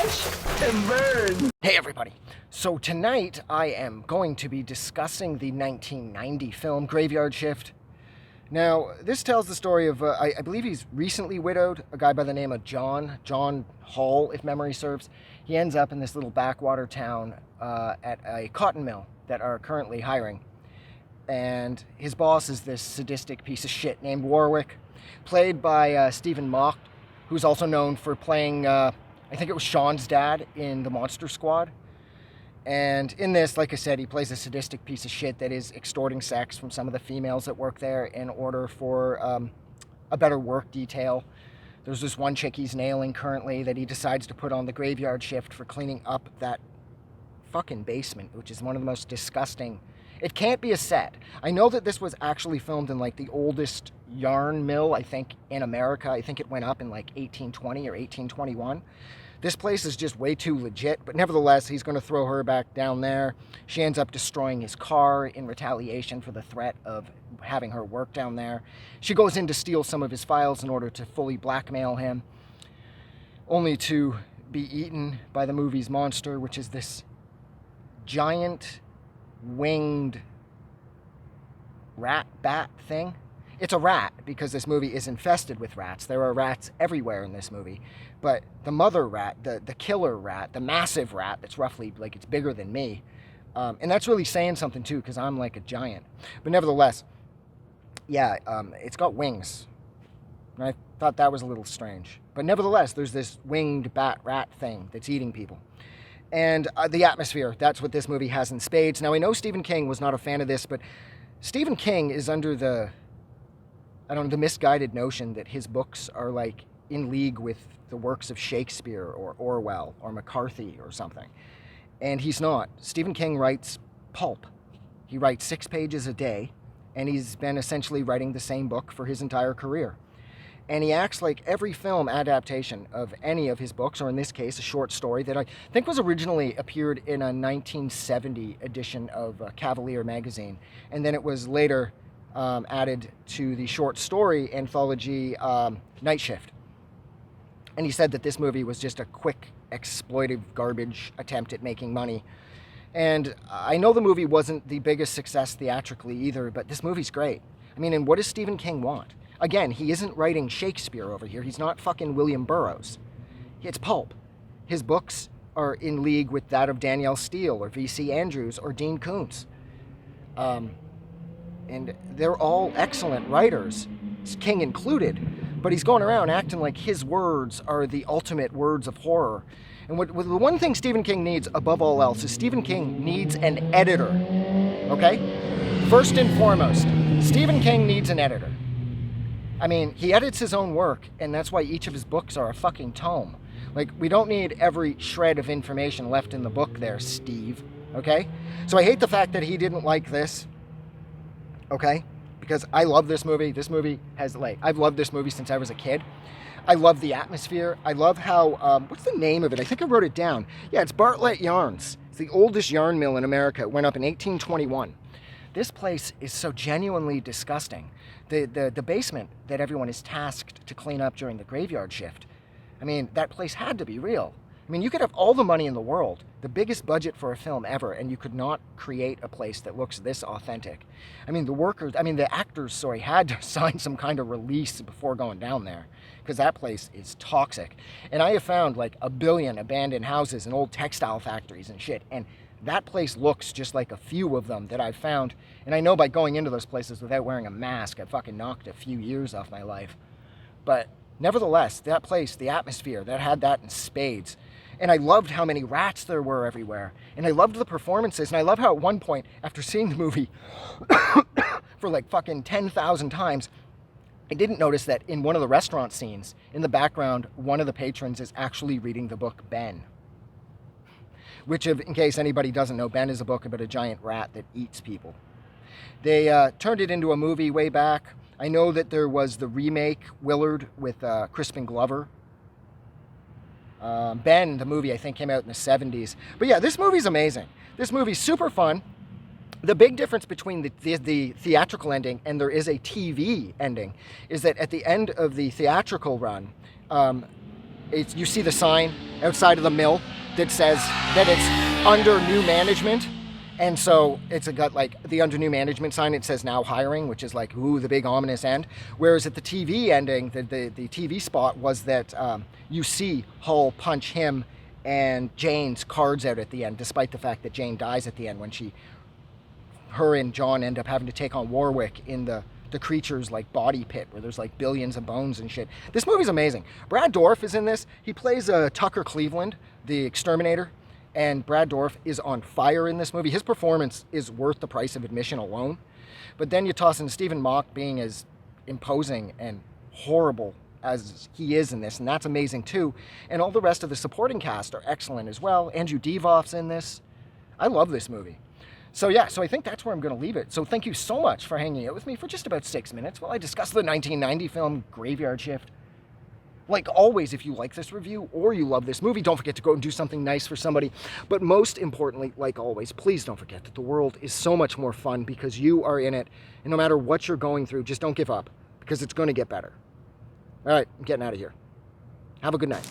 Watch and burn. Hey everybody. So tonight I am going to be discussing the 1990 film Graveyard Shift. Now, this tells the story of, I believe he's recently widowed, a guy by the name of John Hall, if memory serves. He ends up in this little backwater town at a cotton mill that are currently hiring. And his boss is this sadistic piece of shit named Warwick, played by Stephen Mock, who's also known for playing, I think it was Sean's dad in The Monster Squad. And in this, like I said, he plays a sadistic piece of shit that is extorting sex from some of the females that work there in order for a better work detail. There's this one chick he's nailing currently that he decides to put on the graveyard shift for cleaning up that fucking basement, which is one of the most disgusting. It can't be a set. I know that this was actually filmed in like the oldest yarn mill, I think, in America. I think it went up in like 1820 or 1821. This place is just way too legit, but nevertheless, he's going to throw her back down there. She ends up destroying his car in retaliation for the threat of having her work down there. She goes in to steal some of his files in order to fully blackmail him, only to be eaten by the movie's monster, which is this giant winged rat bat thing. It's a rat because this movie is infested with rats. There are rats everywhere in this movie. But the mother rat, the killer rat, the massive rat that's roughly, like, it's bigger than me. And that's really saying something, too, because I'm like a giant. But nevertheless, yeah, it's got wings. And I thought that was a little strange. But nevertheless, there's this winged bat rat thing that's eating people. And the atmosphere, that's what this movie has in spades. Now, I know Stephen King was not a fan of this, but Stephen King is under the misguided notion that his books are like in league with the works of Shakespeare or Orwell or McCarthy or something. And he's not. Stephen King writes pulp. He writes 6 pages a day, and he's been essentially writing the same book for his entire career. And he acts like every film adaptation of any of his books, or in this case, a short story that I think was originally appeared in a 1970 edition of Cavalier magazine. And then it was later added to the short story anthology Night Shift. And he said that this movie was just a quick, exploitive garbage attempt at making money. And I know the movie wasn't the biggest success theatrically either, but this movie's great. I mean, and what does Stephen King want? Again, he isn't writing Shakespeare over here. He's not fucking William Burroughs. It's pulp. His books are in league with that of Danielle Steele or V.C. Andrews or Dean Koontz. And they're all excellent writers, King included, but he's going around acting like his words are the ultimate words of horror. And the one thing Stephen King needs above all else is Stephen King needs an editor, okay? First and foremost, Stephen King needs an editor. I mean, he edits his own work, and that's why each of his books are a fucking tome. Like, we don't need every shred of information left in the book there, Steve, okay? So I hate the fact that he didn't like this. Okay? Because I love this movie. This movie has, like, I've loved this movie since I was a kid. I love the atmosphere. I love how, what's the name of it? I think I wrote it down. Yeah, it's Bartlett Yarns. It's the oldest yarn mill in America. It went up in 1821. This place is so genuinely disgusting. The basement that everyone is tasked to clean up during the graveyard shift, I mean, that place had to be real. I mean, you could have all the money in the world, the biggest budget for a film ever, and you could not create a place that looks this authentic. I mean, the actors, had to sign some kind of release before going down there, because that place is toxic. And I have found like 1 billion abandoned houses and old textile factories and shit, and that place looks just like a few of them that I've found. And I know by going into those places without wearing a mask, I fucking knocked a few years off my life. But nevertheless, that place, the atmosphere, that had that in spades. And I loved how many rats there were everywhere. And I loved the performances. And I love how at one point, after seeing the movie for like fucking 10,000 times, I didn't notice that in one of the restaurant scenes, in the background, one of the patrons is actually reading the book Ben. Which, in case anybody doesn't know, Ben is a book about a giant rat that eats people. They turned it into a movie way back. I know that there was the remake, Willard, with Crispin Glover. Ben, the movie, I think, came out in the 70s. But yeah, this movie's amazing. This movie's super fun. The big difference between the theatrical ending and there is a TV ending is that at the end of the theatrical run, you see the sign outside of the mill that says that it's under new management. And so it's got like the under new management sign, it says now hiring, which is like, ooh, the big ominous end. Whereas at the TV ending, the TV spot was that you see Hull punch him and Jane's cards out at the end, despite the fact that Jane dies at the end when her and John end up having to take on Warwick in the creature's like body pit where there's like billions of bones and shit. This movie's amazing. Brad Dourif is in this. He plays Tucker Cleveland, the exterminator. And Brad Dourif is on fire in this movie. His performance is worth the price of admission alone. But then you toss in Stephen Mock being as imposing and horrible as he is in this, and that's amazing too. And all the rest of the supporting cast are excellent as well. Andrew Divoff's in this. I love this movie. So yeah, so I think that's where I'm going to leave it. So thank you so much for hanging out with me for just about 6 minutes while I discuss the 1990 film Graveyard Shift. Like always, if you like this review or you love this movie, don't forget to go and do something nice for somebody. But most importantly, like always, please don't forget that the world is so much more fun because you are in it. And no matter what you're going through, just don't give up because it's going to get better. All right, I'm getting out of here. Have a good night.